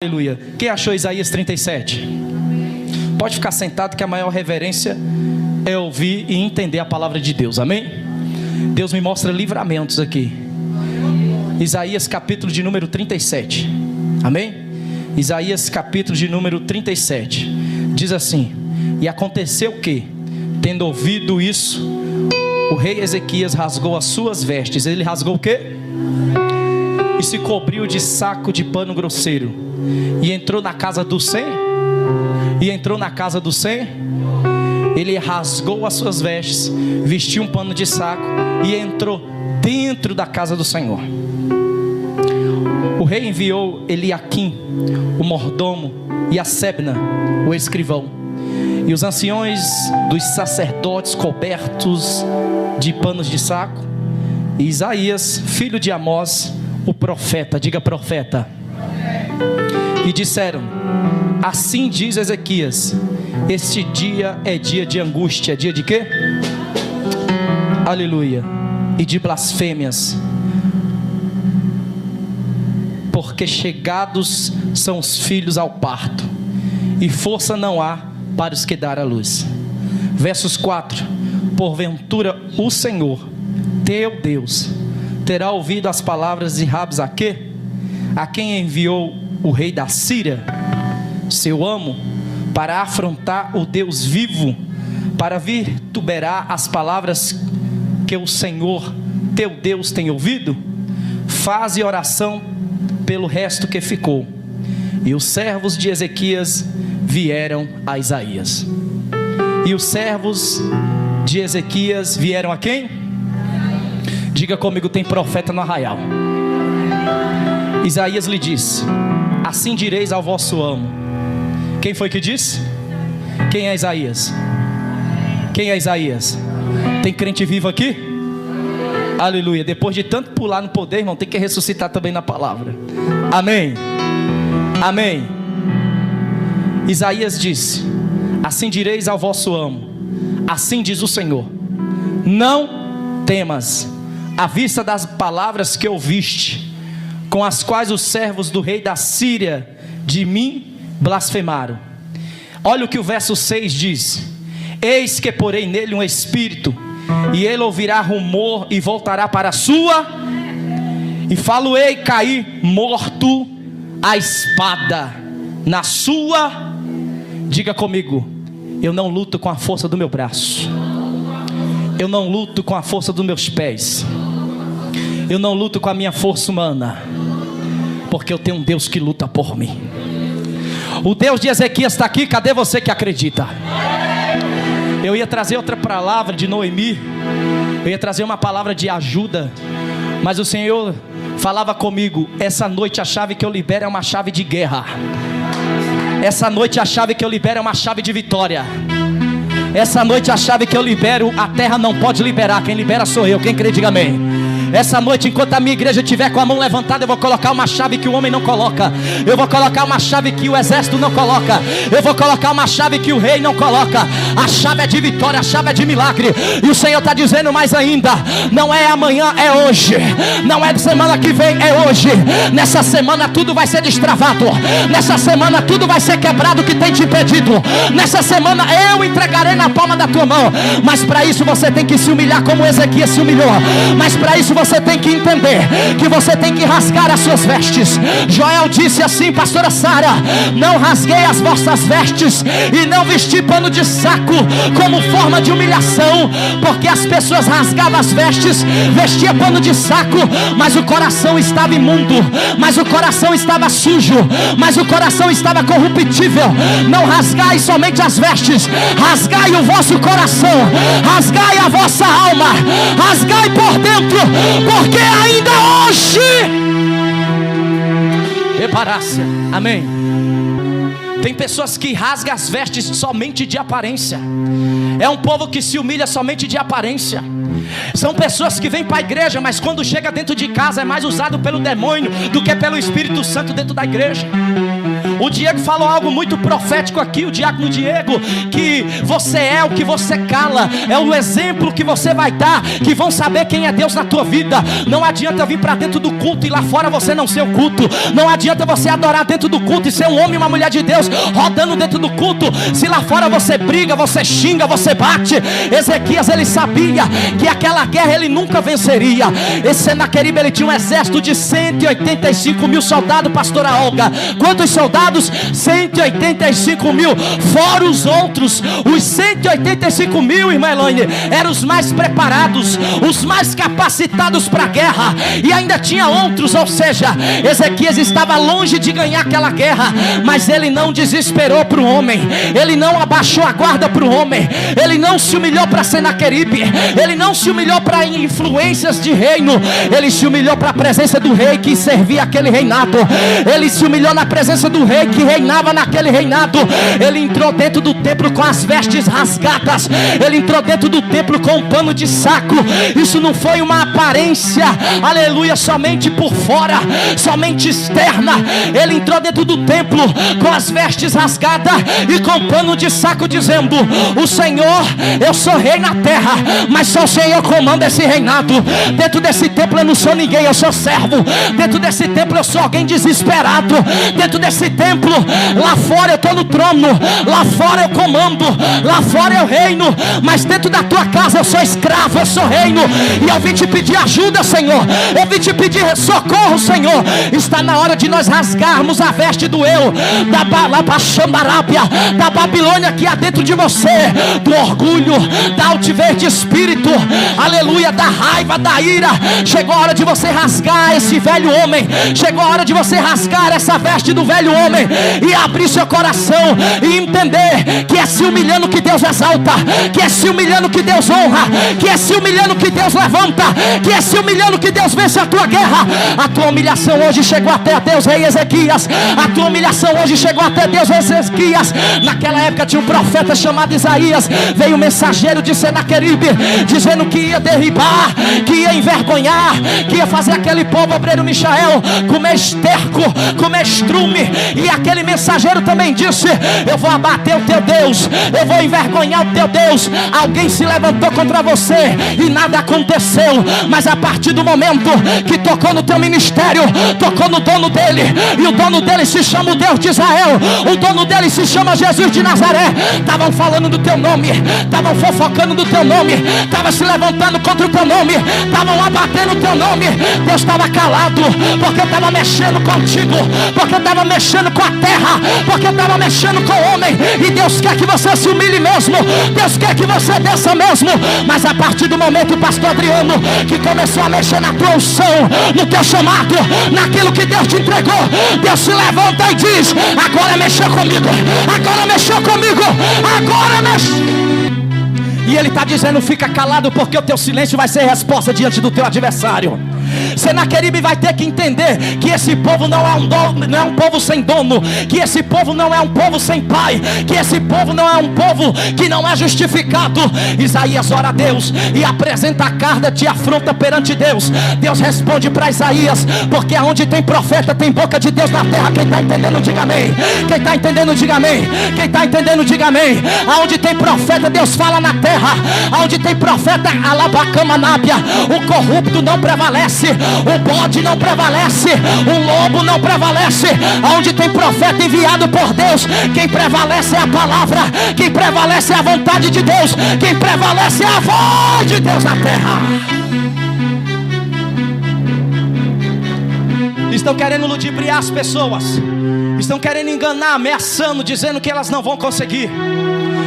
Aleluia. Quem achou Isaías 37? Pode ficar sentado, que a maior reverência é ouvir e entender a palavra de Deus, amém? Deus me mostra livramentos aqui. Isaías capítulo de número 37, amém? Isaías capítulo de número 37 diz assim: e aconteceu que, tendo ouvido isso, o rei Ezequias rasgou as suas vestes. Ele rasgou o quê? E se cobriu de saco de pano grosseiro, e entrou na casa do Senhor. Ele rasgou as suas vestes, vestiu um pano de saco e entrou dentro da casa do Senhor. O rei enviou Eliaquim, o mordomo, e a Sebna, o escrivão, e os anciões dos sacerdotes cobertos de panos de saco, e Isaías, filho de Amós, o profeta. Diga profeta. E disseram: assim diz Ezequias, este dia é dia de angústia. Dia de quê? Aleluia. E de blasfêmias, porque chegados são os filhos ao parto, e força não há para os que dar à luz. Versos 4: porventura o Senhor teu Deus terá ouvido as palavras de Rabsaque, a quem enviou o rei da Síria, seu amo, para afrontar o Deus vivo, para vituperar as palavras que o Senhor teu Deus tem ouvido? Faze oração pelo resto que ficou. E os servos de Ezequias vieram a Isaías. E os servos de Ezequias vieram a quem? Diga comigo, tem profeta no arraial. Isaías lhe disse: assim direis ao vosso amo. Quem foi que disse? Quem é Isaías? Quem é Isaías? Tem crente vivo aqui? Aleluia. Depois de tanto pular no poder, irmão, tem que ressuscitar também na palavra. Amém. Amém. Isaías disse: assim direis ao vosso amo, assim diz o Senhor: não temas, à vista das palavras que ouviste, com as quais os servos do rei da Síria de mim blasfemaram. Olha o que o verso 6 diz: eis que porei nele um espírito, e ele ouvirá rumor e voltará para a sua, e falo-ei cair morto a espada na sua. Diga comigo: eu não luto com a força do meu braço, eu não luto com a força dos meus pés, eu não luto com a minha força humana, porque eu tenho um Deus que luta por mim. O Deus de Ezequias está aqui. Cadê você que acredita? Eu ia trazer outra palavra de Noemi, eu ia trazer uma palavra de ajuda, mas o Senhor falava comigo: essa noite a chave que eu libero é uma chave de guerra. Essa noite a chave que eu libero é uma chave de vitória. Essa noite a chave que eu libero, a terra não pode liberar, quem libera sou eu. Quem crê, diga amém. Essa noite, enquanto a minha igreja estiver com a mão levantada, eu vou colocar uma chave que o homem não coloca. Eu vou colocar uma chave que o exército não coloca. Eu vou colocar uma chave que o rei não coloca. A chave é de vitória, a chave é de milagre. E o Senhor está dizendo mais ainda: não é amanhã, é hoje. Não é de semana que vem, é hoje. Nessa semana tudo vai ser destravado. Nessa semana tudo vai ser quebrado que tem te impedido. Nessa semana eu entregarei na palma da tua mão. Mas para isso você tem que se humilhar como Ezequias se humilhou. Mas para isso você tem que entender que você tem que rasgar as suas vestes. Joel disse assim: pastora Sara, não rasguei as vossas vestes e não vesti pano de saco como forma de humilhação, porque as pessoas rasgavam as vestes, vestia pano de saco, mas o coração estava imundo, mas o coração estava sujo, mas o coração estava corruptível. Não rasgai somente as vestes, rasgai o vosso coração, rasgai a vossa alma, rasgai por dentro, porque ainda hoje reparácia. Amém. Tem pessoas que rasgam as vestes somente de aparência. É um povo que se humilha somente de aparência. São pessoas que vêm para a igreja, mas quando chega dentro de casa é mais usado pelo demônio do que pelo Espírito Santo dentro da igreja. O Diego falou algo muito profético aqui, o diácono Diego, que você é o que você cala, é o exemplo que você vai dar, que vão saber quem é Deus na tua vida. Não adianta vir para dentro do culto e lá fora você não ser o culto. Não adianta você adorar dentro do culto e ser um homem e uma mulher de Deus rodando dentro do culto, se lá fora você briga, você xinga, você bate. Ezequias, ele sabia que aquela guerra ele nunca venceria. Esse Senaqueribe, ele tinha um exército de 185 mil soldados, pastora Olga. Quantos soldados? 185 mil, fora os outros. Os 185 mil, irmã Elaine, eram os mais preparados, os mais capacitados para a guerra. E ainda tinha outros, ou seja, Ezequias estava longe de ganhar aquela guerra, mas ele não desesperou para o homem, ele não abaixou a guarda para o homem, ele não se humilhou para Senaqueribe, ele não se humilhou para influências de reino, ele se humilhou para a presença do rei que servia aquele reinado. Ele se humilhou na presença do rei que reinava naquele reinado. Ele entrou dentro do templo com as vestes rasgadas, ele entrou dentro do templo com um pano de saco. Isso não foi uma aparência, aleluia, somente por fora, somente externa. Ele entrou dentro do templo com as vestes rasgadas e com pano de saco, dizendo: o Senhor, eu sou rei na terra, mas só o Senhor comanda esse reinado. Dentro desse templo eu não sou ninguém, eu sou servo. Dentro desse templo eu sou alguém desesperado. Dentro desse templo, lá fora eu estou no trono, lá fora eu comando, lá fora eu reino, mas dentro da tua casa eu sou escravo, eu sou reino. E eu vim te pedir ajuda, Senhor, eu vim te pedir socorro, Senhor. Está na hora de nós rasgarmos a veste do eu, da Balabachambarábia, da Babilônia que há dentro de você, do orgulho, da altivez de espírito, aleluia, da raiva, da ira. Chegou a hora de você rasgar esse velho homem, chegou a hora de você rasgar essa veste do velho homem e abrir seu coração e entender que é se humilhando que Deus exalta, que é se humilhando que Deus honra, que é se humilhando que Deus levanta, que é se humilhando que Deus vence a tua guerra. A tua humilhação hoje chegou até Deus, rei Ezequias. A tua humilhação hoje chegou até Deus, rei Ezequias. Naquela época tinha um profeta chamado Isaías. Veio um mensageiro de Senaqueribe dizendo que ia derribar, que ia envergonhar, que ia fazer aquele povo obreiro Michael comer esterco, comer estrume. E aquele mensageiro também disse: eu vou abater o teu Deus, eu vou envergonhar o teu Deus. Alguém se levantou contra você e nada aconteceu, mas a partir do momento que tocou no teu ministério, tocou no dono dele, e o dono dele se chama o Deus de Israel, o dono dele se chama Jesus de Nazaré. Estavam falando do teu nome, estavam fofocando do teu nome, estavam se levantando contra o teu nome, estavam abatendo o teu nome. Deus estava calado, porque estava mexendo contigo, porque estava mexendo com a terra, porque estava mexendo com o homem. E Deus quer que você se humilhe mesmo, Deus quer que você desça mesmo. Mas a partir do momento, pastor Adriano, que começou a mexer na tua unção, no teu chamado, naquilo que Deus te entregou, Deus se levanta e diz: agora mexeu comigo, agora mexeu comigo, agora mexeu. E ele está dizendo: fica calado, porque o teu silêncio vai ser resposta diante do teu adversário. Senaqueribe vai ter que entender que esse povo não é um povo sem dono, que esse povo não é um povo sem pai, que esse povo não é um povo que não é justificado. Isaías ora a Deus e apresenta a carta de afronta perante Deus. Deus responde para Isaías, porque aonde tem profeta tem boca de Deus na terra. Quem está entendendo, diga amém. Quem está entendendo, diga amém. Quem está entendendo, diga amém. Aonde tem profeta, Deus fala na terra. Aonde tem profeta, Alabacamanábia, o corrupto não prevalece, o bode não prevalece, o lobo não prevalece. Onde tem profeta enviado por Deus, quem prevalece é a palavra, quem prevalece é a vontade de Deus, quem prevalece é a voz de Deus na terra. Estão querendo ludibriar as pessoas, estão querendo enganar, ameaçando, dizendo que elas não vão conseguir.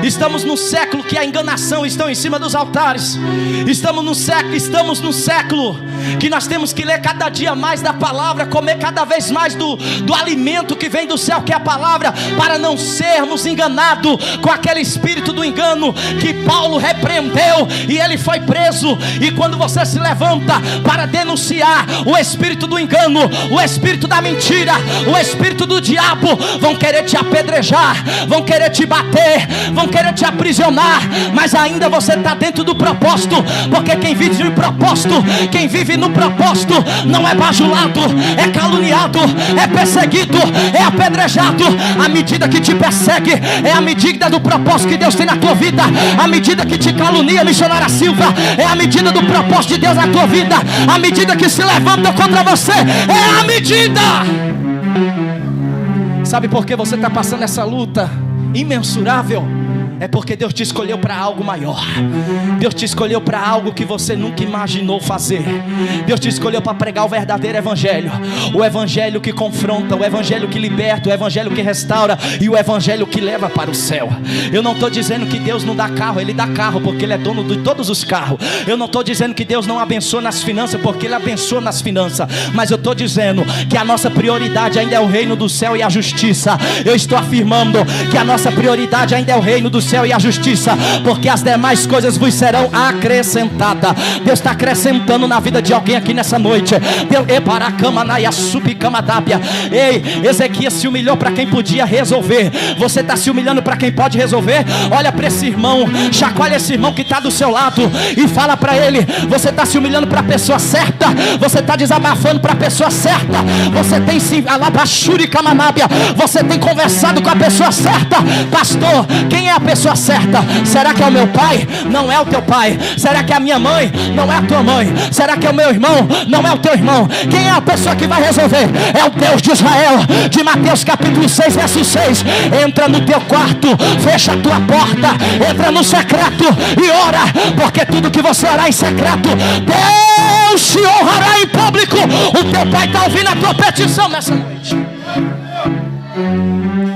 Estamos num século que a enganação está em cima dos altares. Estamos num século que nós temos que ler cada dia mais da palavra, comer cada vez mais do alimento que vem do céu, que é a palavra, para não sermos enganados com aquele espírito do engano que Paulo repreendeu e ele foi preso. E quando você se levanta para denunciar o espírito do engano, o espírito da mentira, o espírito do diabo, diabo vão querer te apedrejar, vão querer te bater, vão querer te aprisionar, mas ainda você está dentro do propósito, porque quem vive no propósito, quem vive no propósito não é bajulado, é caluniado, é perseguido, é apedrejado. A medida que te persegue é a medida do propósito que Deus tem na tua vida. A medida que te calunia, missionária Silva, é a medida do propósito de Deus na tua vida. A medida que se levanta contra você é a medida. Sabe por que você está passando essa luta imensurável? É porque Deus te escolheu para algo maior. Deus te escolheu para algo que você nunca imaginou fazer. Deus te escolheu para pregar o verdadeiro evangelho, o evangelho que confronta, o evangelho que liberta, o evangelho que restaura e o evangelho que leva para o céu. Eu não estou dizendo que Deus não dá carro. Ele dá carro porque Ele é dono de todos os carros. Eu não estou dizendo que Deus não abençoa nas finanças, porque Ele abençoa nas finanças. Mas eu estou dizendo que a nossa prioridade ainda é o reino do céu e a justiça. Eu estou afirmando que a nossa prioridade ainda é o reino do céu e a justiça, porque as demais coisas vos serão acrescentadas. Deus está acrescentando na vida de alguém aqui nessa noite. Ei, Ezequias se humilhou para quem podia resolver. Você está se humilhando para quem pode resolver? Olha para esse irmão, chacoalha esse irmão que está do seu lado e fala para ele: você está se humilhando para a pessoa certa, você está desabafando para a pessoa certa, você tem se alabachuri camanábia, você tem conversado com a pessoa certa. Pastor, quem é a pessoa certa? Será que é o meu pai? Não é o teu pai. Será que é a minha mãe? Não é a tua mãe. Será que é o meu irmão? Não é o teu irmão. Quem é a pessoa que vai resolver? É o Deus de Israel. De Mateus capítulo 6 verso 6. Entra no teu quarto, fecha a tua porta, entra no secreto e ora, porque tudo que você orar em secreto, Deus te honrará em público. O teu pai está ouvindo a tua petição nessa noite.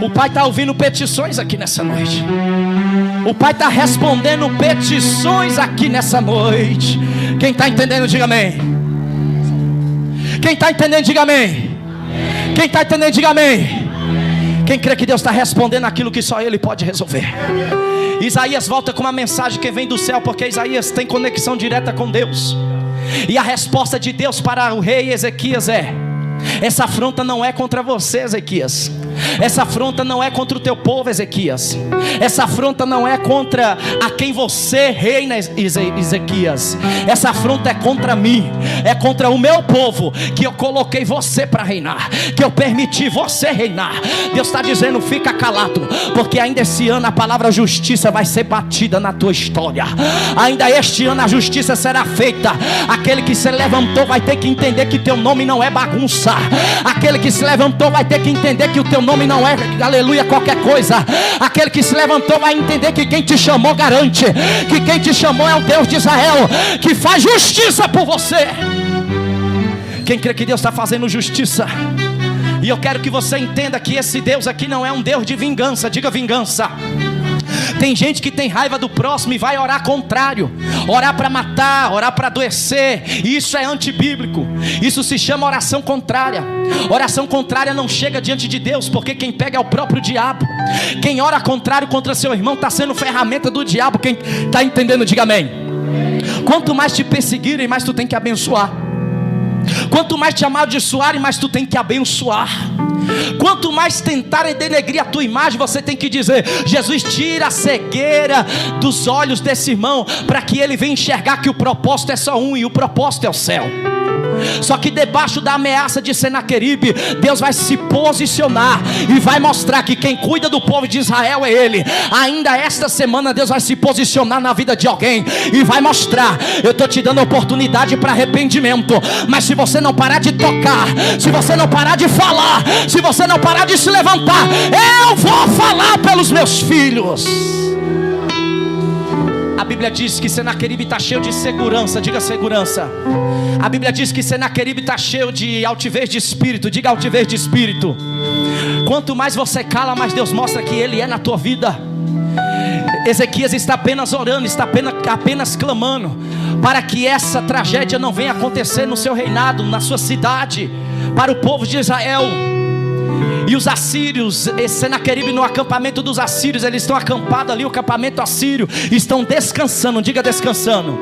O Pai está ouvindo petições aqui nessa noite. O Pai está respondendo petições aqui nessa noite. Quem está entendendo, diga amém. Quem está entendendo, diga amém. Quem está entendendo, diga amém. Quem crê que Deus está respondendo aquilo que só Ele pode resolver. Isaías volta com uma mensagem que vem do céu, porque Isaías tem conexão direta com Deus. E a resposta de Deus para o rei Ezequias é: essa afronta não é contra você, Ezequias. Essa afronta não é contra o teu povo, Ezequias. Essa afronta não é contra a quem você reina, Ezequias. Essa afronta é contra mim, é contra o meu povo, que eu coloquei você para reinar, que eu permiti você reinar. Deus está dizendo: fica calado, porque ainda esse ano a palavra justiça vai ser batida na tua história. Ainda este ano a justiça será feita. Aquele que se levantou vai ter que entender que teu nome não é bagunça. Aquele que se levantou vai ter que entender que o teu nome não é, aleluia, qualquer coisa. Aquele que se levantou vai entender que quem te chamou garante, que quem te chamou é o Deus de Israel, que faz justiça por você. Quem crê que Deus está fazendo justiça? E eu quero que você entenda que esse Deus aqui não é um Deus de vingança. Diga vingança. Tem gente que tem raiva do próximo e vai orar contrário, orar para matar, orar para adoecer. E isso é antibíblico. Isso se chama oração contrária. Oração contrária não chega diante de Deus, porque quem pega é o próprio diabo. Quem ora contrário contra seu irmão está sendo ferramenta do diabo. Quem está entendendo, diga amém. Quanto mais te perseguirem, mais tu tem que abençoar. Quanto mais te amaldiçoarem, mais tu tem que abençoar. Quanto mais tentarem denegrir a tua imagem, você tem que dizer: Jesus, tira a cegueira dos olhos desse irmão, para que ele venha enxergar que o propósito é só um, e o propósito é o céu. Só que debaixo da ameaça de Senaqueribe, Deus vai se posicionar e vai mostrar que quem cuida do povo de Israel é Ele. Ainda esta semana Deus vai se posicionar na vida de alguém e vai mostrar: eu estou te dando oportunidade para arrependimento, mas se você não parar de tocar, se você não parar de falar, se você não parar de se levantar, eu vou falar pelos meus filhos. A Bíblia diz que Senaqueribe está cheio de segurança. Diga segurança. A Bíblia diz que Senaqueribe está cheio de altivez de espírito. Diga altivez de espírito. Quanto mais você cala, mais Deus mostra que Ele é na tua vida. Ezequias está apenas orando, está apenas clamando para que essa tragédia não venha acontecer no seu reinado, na sua cidade, para o povo de Israel. E os assírios, Senaqueribe no acampamento dos assírios, eles estão acampados ali, o acampamento assírio, estão descansando. Diga descansando.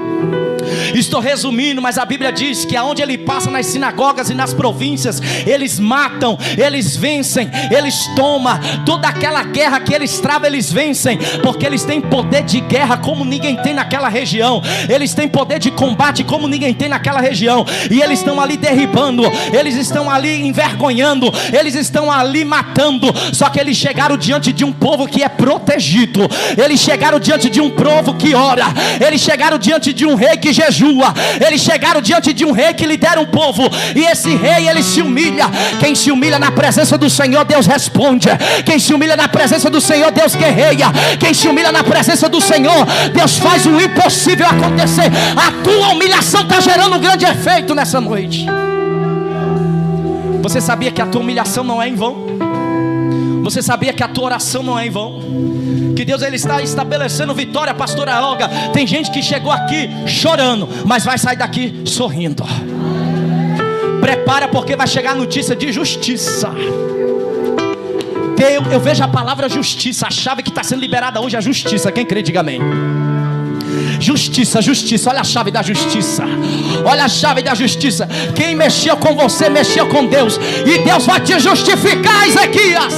Estou resumindo, mas a Bíblia diz que aonde ele passa, nas sinagogas e nas províncias, eles matam, eles vencem, eles tomam. Toda aquela guerra que eles travam, eles vencem, porque eles têm poder de guerra como ninguém tem naquela região. Eles têm poder de combate como ninguém tem naquela região. E eles estão ali derribando, eles estão ali envergonhando, eles estão ali matando. Só que eles chegaram diante de um povo que é protegido. Eles chegaram diante de um povo que ora. Eles chegaram diante de um rei que jejua. Eles chegaram diante de um rei que lidera um povo. E esse rei, ele se humilha. Quem se humilha na presença do Senhor, Deus responde. Quem se humilha na presença do Senhor, Deus guerreia. Quem se humilha na presença do Senhor, Deus faz o impossível acontecer. A tua humilhação está gerando um grande efeito nessa noite. Você sabia que a tua humilhação não é em vão? Você sabia que a tua oração não é em vão? Que Deus, ele está estabelecendo vitória, pastora Olga. Tem gente que chegou aqui chorando, mas vai sair daqui sorrindo. Prepara, porque vai chegar a notícia de justiça. Eu vejo a palavra justiça. A chave que está sendo liberada hoje é a justiça. Quem crê, diga amém. Justiça, justiça, olha a chave da justiça. Olha a chave da justiça. Quem mexeu com você, mexeu com Deus. E Deus vai te justificar, Ezequias.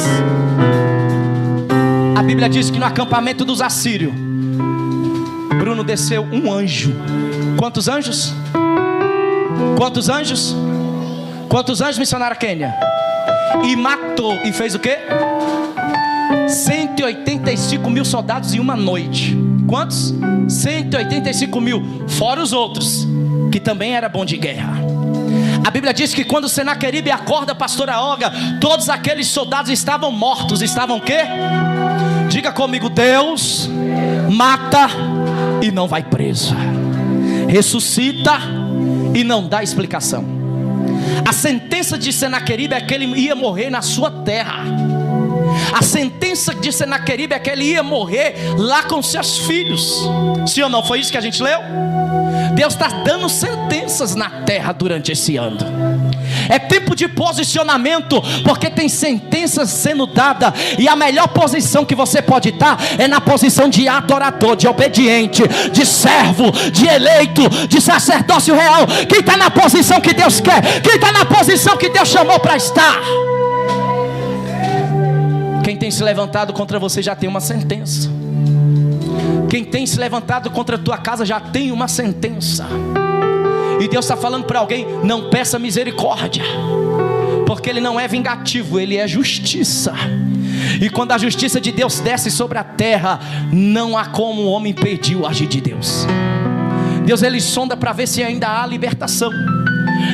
A Bíblia diz que no acampamento dos assírios, Bruno, desceu um anjo. Quantos anjos? Quantos anjos? Quantos anjos, missionária Kênia? E matou, e fez o quê? 185 mil soldados em uma noite. Quantos? 185 mil, fora os outros, que também era bom de guerra. A Bíblia diz que quando Senaqueribe acorda, pastora Olga, todos aqueles soldados estavam mortos. Estavam o quê? Diga comigo: Deus mata e não vai preso, ressuscita e não dá explicação. A sentença de Senaqueribe é que ele ia morrer na sua terra. A sentença de Senaqueribe é que ele ia morrer lá com seus filhos. Sim ou não? Foi isso que a gente leu? Deus está dando sentenças na terra durante esse ano. É tempo de posicionamento, porque tem sentenças sendo dadas. E a melhor posição que você pode estar é na posição de adorador, de obediente, de servo, de eleito, de sacerdócio real. Quem está na posição que Deus quer, quem está na posição que Deus chamou para estar. Quem tem se levantado contra você já tem uma sentença. Quem tem se levantado contra a tua casa já tem uma sentença. E Deus está falando para alguém: não peça misericórdia, porque Ele não é vingativo, Ele é justiça. E quando a justiça de Deus desce sobre a terra, não há como o homem impedir o agir de Deus. Deus, Ele sonda para ver se ainda há libertação.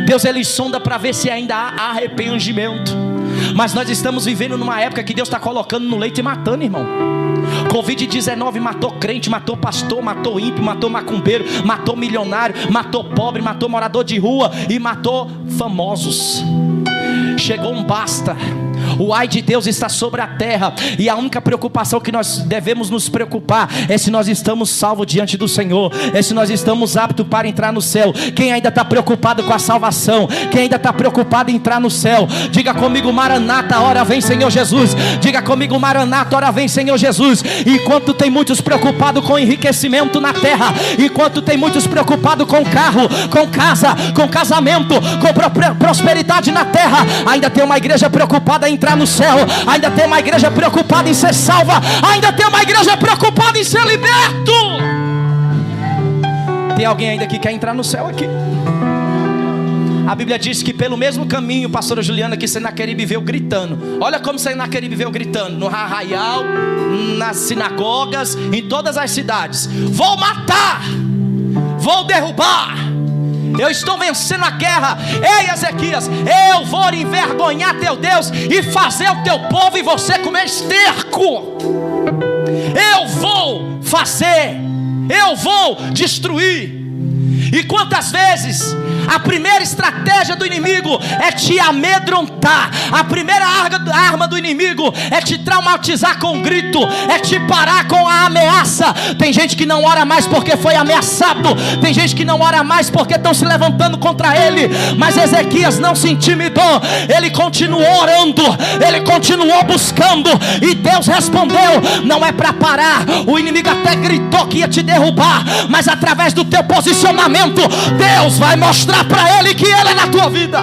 Deus, Ele sonda para ver se ainda há arrependimento. Mas nós estamos vivendo numa época que Deus está colocando no leito e matando, irmão. Covid-19 matou crente, matou pastor, matou ímpio, matou macumbeiro, matou milionário, matou pobre, matou morador de rua e matou famosos. Chegou um basta. O ai de Deus está sobre a terra. E a única preocupação que nós devemos nos preocupar é se nós estamos salvos diante do Senhor, é se nós estamos aptos para entrar no céu. Quem ainda está preocupado com a salvação, quem ainda está preocupado em entrar no céu, diga comigo: Maranata, hora vem Senhor Jesus. Diga comigo: Maranata, hora vem Senhor Jesus. Enquanto tem muitos preocupados com enriquecimento na terra, enquanto tem muitos preocupados com carro, com casa, com casamento, com prosperidade na terra, ainda tem uma igreja preocupada em entrar no céu. Ainda tem uma igreja preocupada em ser salva. Ainda tem uma igreja preocupada em ser liberto. Tem alguém ainda que quer entrar no céu aqui? A Bíblia diz que pelo mesmo caminho, pastora Juliana, que Senaqueribe veio gritando. Olha como Senaqueribe veio gritando: no arraial, nas sinagogas, em todas as cidades: vou matar, vou derrubar, eu estou vencendo a guerra. Ei, Ezequias, eu vou envergonhar teu Deus e fazer o teu povo e você comer esterco. Eu vou fazer, eu vou destruir. E quantas vezes A primeira estratégia do inimigo é te amedrontar. A primeira arma do inimigo é te traumatizar com um grito, é te parar com a ameaça. Tem gente que não ora mais porque foi ameaçado. Tem gente que não ora mais porque estão se levantando contra ele. Mas Ezequias não se intimidou. Ele continuou orando, ele continuou buscando, e Deus respondeu. Não é para parar. O inimigo até gritou que ia te derrubar, mas através do teu posicionamento, Deus vai mostrar para ele que ele é na tua vida.